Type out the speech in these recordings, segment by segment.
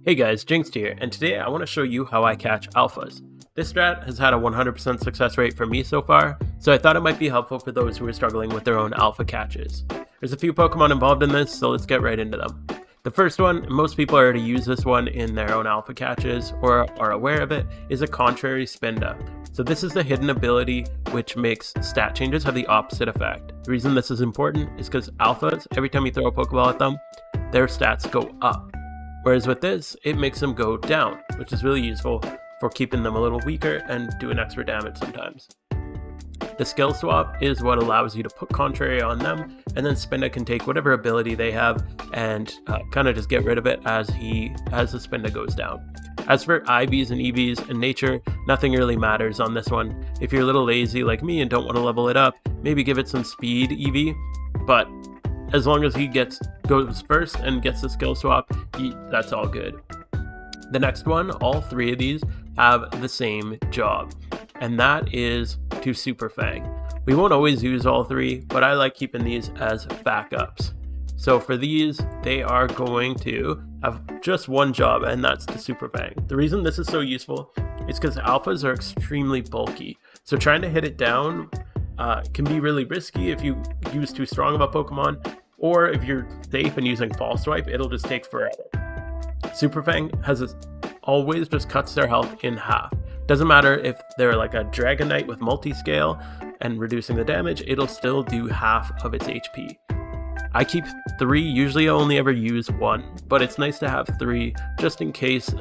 Hey guys, Jinxed here, and today I want to show you how I catch alphas. This strat has had a 100% success rate for me so far, so I thought it might be helpful for those who are struggling with their own alpha catches. There's a few Pokemon involved in this, so let's get right into them. The first one, most people already use this one in their own alpha catches or are aware of it, is a contrary Spinda. So this is the hidden ability which makes stat changes have the opposite effect. The reason this is important is because alphas, every time you throw a Pokeball at them, their stats go up. Whereas with this, it makes them go down, which is really useful for keeping them a little weaker and doing extra damage sometimes. The skill swap is what allows you to put contrary on them, and then Spinda can take whatever ability they have and kind of just get rid of it as the Spinda goes down. As for IVs and EVs in nature, nothing really matters on this one. If you're a little lazy like me and don't want to level it up, maybe give it some speed EV, but as long as he goes first and gets the skill swap, that's all good. The next one, all three of these have the same job, and that is to Super Fang. We won't always use all three, but I like keeping these as backups. So for these, they are going to have just one job, and that's to Super Fang. The reason this is so useful is because alphas are extremely bulky, so trying to hit it down can be really risky if you use too strong of a Pokemon, or if you're safe and using False Swipe, it'll just take forever. Super Fang always just cuts their health in half. Doesn't matter if they're like a Dragonite with multi-scale and reducing the damage, it'll still do half of its HP. I keep 3, usually I only ever use 1, but it's nice to have 3 just in case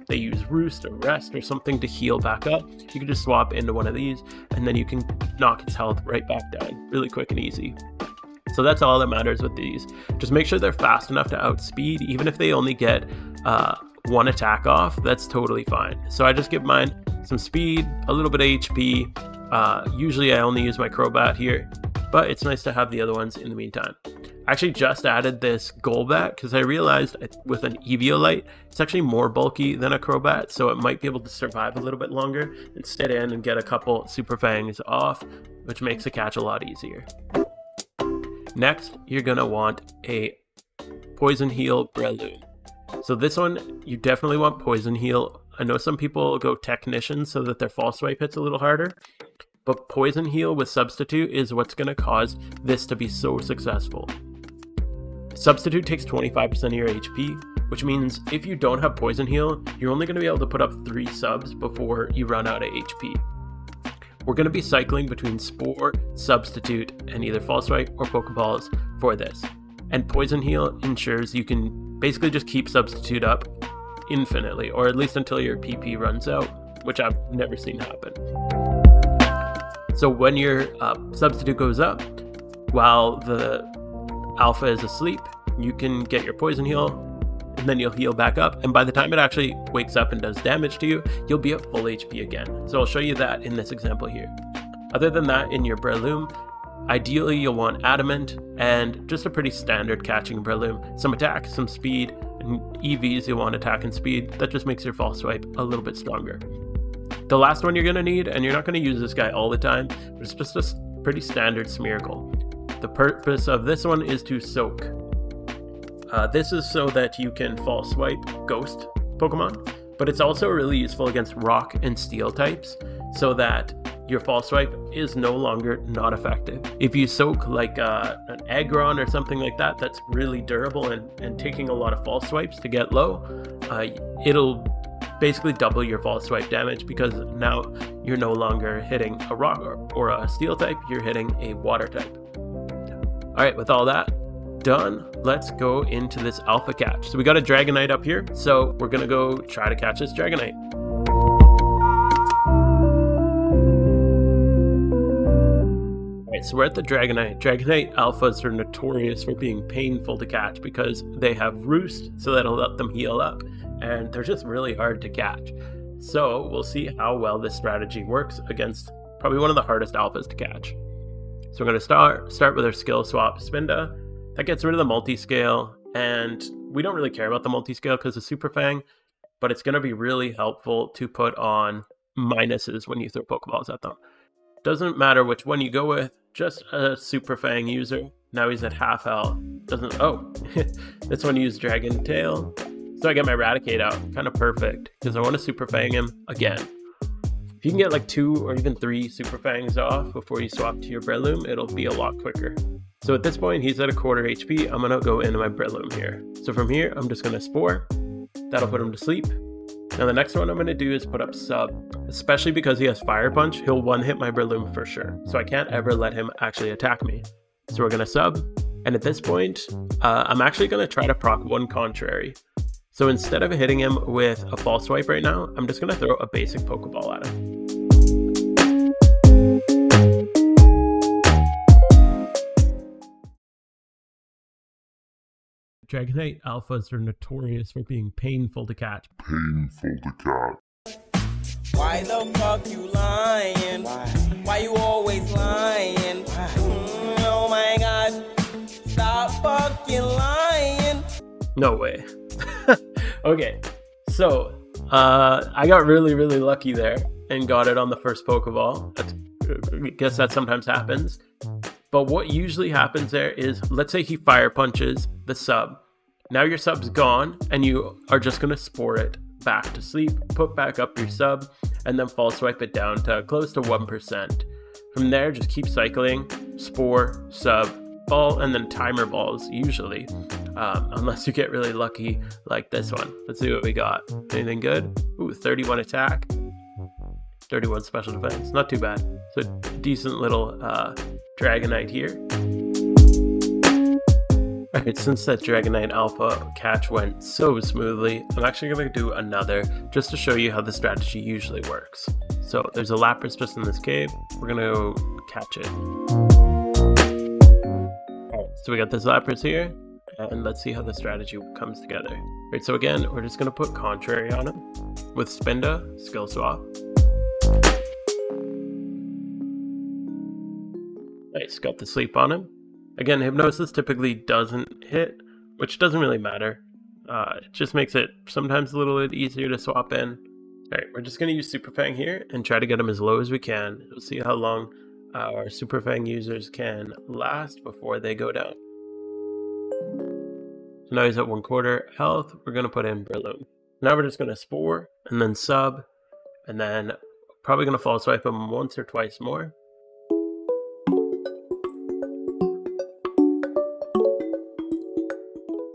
they use Roost or Rest or something to heal back up. You can just swap into one of these and then you can knock its health right back down really quick and easy. So that's all that matters with these. Just make sure they're fast enough to outspeed. Even if they only get 1 attack off, that's totally fine. So I just give mine some speed, a little bit of HP. Usually I only use my Crobat here, but it's nice to have the other ones in the meantime. I actually just added this Golbat because I realized with an Eviolite, it's actually more bulky than a Crobat, so it might be able to survive a little bit longer and sit in and get a couple Super Fangs off, which makes the catch a lot easier. Next, you're going to want a Poison Heal Breloom. So this one, you definitely want Poison Heal. I know some people go Technician so that their False Swipe hits a little harder, but Poison Heal with Substitute is what's going to cause this to be so successful. Substitute takes 25% of your HP, which means if you don't have Poison Heal, you're only going to be able to put up 3 subs before you run out of HP. We're going to be cycling between Spore, Substitute, and either False Swipe or Pokeballs for this. And Poison Heal ensures you can basically just keep Substitute up infinitely, or at least until your PP runs out, which I've never seen happen. So when your Substitute goes up, while the Alpha is asleep, you can get your Poison Heal, and then you'll heal back up, and by the time it actually wakes up and does damage to you, you'll be at full HP again. So I'll show you that in this example here. Other than that, in your Breloom, ideally you'll want Adamant and just a pretty standard catching Breloom. Some attack, some speed, and EVs you'll want attack and speed. That just makes your False Swipe a little bit stronger. The last one you're going to need, and you're not going to use this guy all the time, but it's just a pretty standard Smeargle. The purpose of this one is to soak. This is so that you can False Swipe Ghost Pokemon, but it's also really useful against Rock and Steel types, so that your False Swipe is no longer not effective. If you soak like an Aggron or something like that, that's really durable and taking a lot of False Swipes to get low, it'll basically double your False Swipe damage because now you're no longer hitting a Rock or a Steel type, you're hitting a Water type. Alright, with all that done, let's go into this alpha catch. So we got a Dragonite up here, so we're gonna go try to catch this Dragonite. Alright, so we're at the Dragonite. Dragonite alphas are notorious for being painful to catch because they have Roost, so that'll let them heal up, and they're just really hard to catch. So we'll see how well this strategy works against probably one of the hardest alphas to catch. So we're going to start with our skill swap Spinda. That gets rid of the multi-scale, and we don't really care about the multi-scale because of Super Fang, but it's going to be really helpful to put on minuses when you throw Pokeballs at them. Doesn't matter which one you go with, just a Super Fang user. Now he's at half health. This one used Dragon Tail. So I get my Eradicate out, kind of perfect, because I want to Super Fang him again. If you can get like 2 or even 3 Super Fangs off before you swap to your Breloom, it'll be a lot quicker. So at this point, he's at a quarter HP. I'm going to go into my Breloom here. So from here, I'm just going to Spore. That'll put him to sleep. Now the next one I'm going to do is put up Sub. Especially because he has Fire Punch, he'll one-hit my Breloom for sure. So I can't ever let him actually attack me. So we're going to Sub. And at this point, I'm actually going to try to proc one Contrary. So instead of hitting him with a False Swipe right now, I'm just going to throw a basic Pokeball at him. Dragonite Alphas are notorious for being painful to catch. Why the fuck you lying? Why you always lying? Oh my god. Stop fucking lying. No way. Okay, so I got really lucky there and got it on the first Pokeball. I guess that sometimes happens. But what usually happens there is, let's say he Fire Punches the Sub. Now your Sub's gone, and you are just going to Spore it back to sleep, put back up your Sub, and then False Swipe it down to close to 1%. From there, just keep cycling, Spore, Sub, Ball, and then Timer Balls, usually. Unless you get really lucky like this one. Let's see what we got. Anything good? Ooh, 31 attack, 31 special defense. Not too bad. So decent little Dragonite here. Alright, since that Dragonite Alpha catch went so smoothly, I'm actually going to do another just to show you how the strategy usually works. So there's a Lapras just in this cave. We're going to go catch it. Alright, so we got this Lapras here, and let's see how the strategy comes together. Alright, so again, we're just going to put Contrary on him with Spinda, Skill Swap. Nice, got the sleep on him. Again, Hypnosis typically doesn't hit, which doesn't really matter. It just makes it sometimes a little bit easier to swap in. Alright, we're just going to use Super Fang here and try to get him as low as we can. We'll see how long our Super Fang users can last before they go down. So now he's at 1/4 health. We're going to put in Breloom. Now we're just going to Spore and then Sub, and then probably going to False Swipe him once or twice more.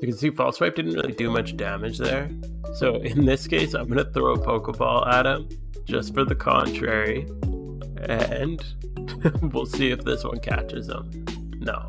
You can see False Swipe didn't really do much damage there. So in this case, I'm going to throw a Pokeball at him just for the Contrary. And we'll see if this one catches him. No,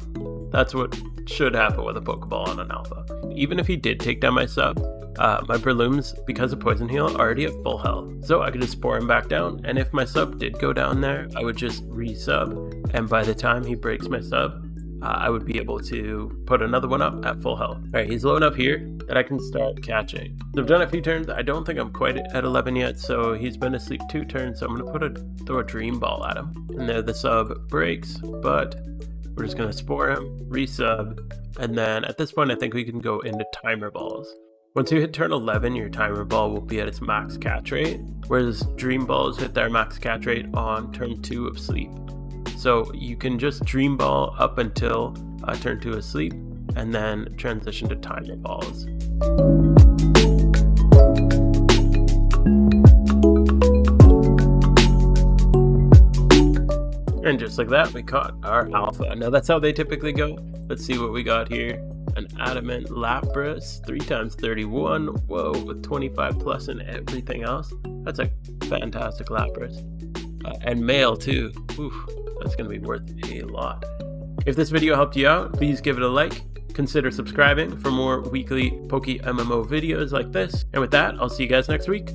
that's what should happen with a Pokeball on an Alpha. Even if he did take down my Sub, my Breloom's, because of Poison Heal, already at full health. So I could just Spore him back down. And if my Sub did go down there, I would just re-Sub. And by the time he breaks my Sub, I would be able to put another one up at full health. Alright, he's low enough here that I can start catching. So I've done a few turns. I don't think I'm quite at 11 yet, so he's been asleep 2 turns, so I'm going to throw a Dream Ball at him. And there the Sub breaks, but we're just going to Spore him, re-Sub, and then at this point I think we can go into Timer Balls. Once you hit turn 11, your Timer Ball will be at its max catch rate, whereas Dream Balls hit their max catch rate on turn 2 of Sleep. So you can just Dream Ball up until turn 2 of Sleep, and then transition to Timer Balls. And just like that, we caught our Alpha. Now that's how they typically go. Let's see what we got here. An Adamant Lapras, 3 times 31. Whoa, with 25 plus and everything else. That's a fantastic Lapras. And male too. Oof. That's going to be worth a lot. If this video helped you out, please give it a like. Consider subscribing for more weekly PokeMMO videos like this. And with that, I'll see you guys next week.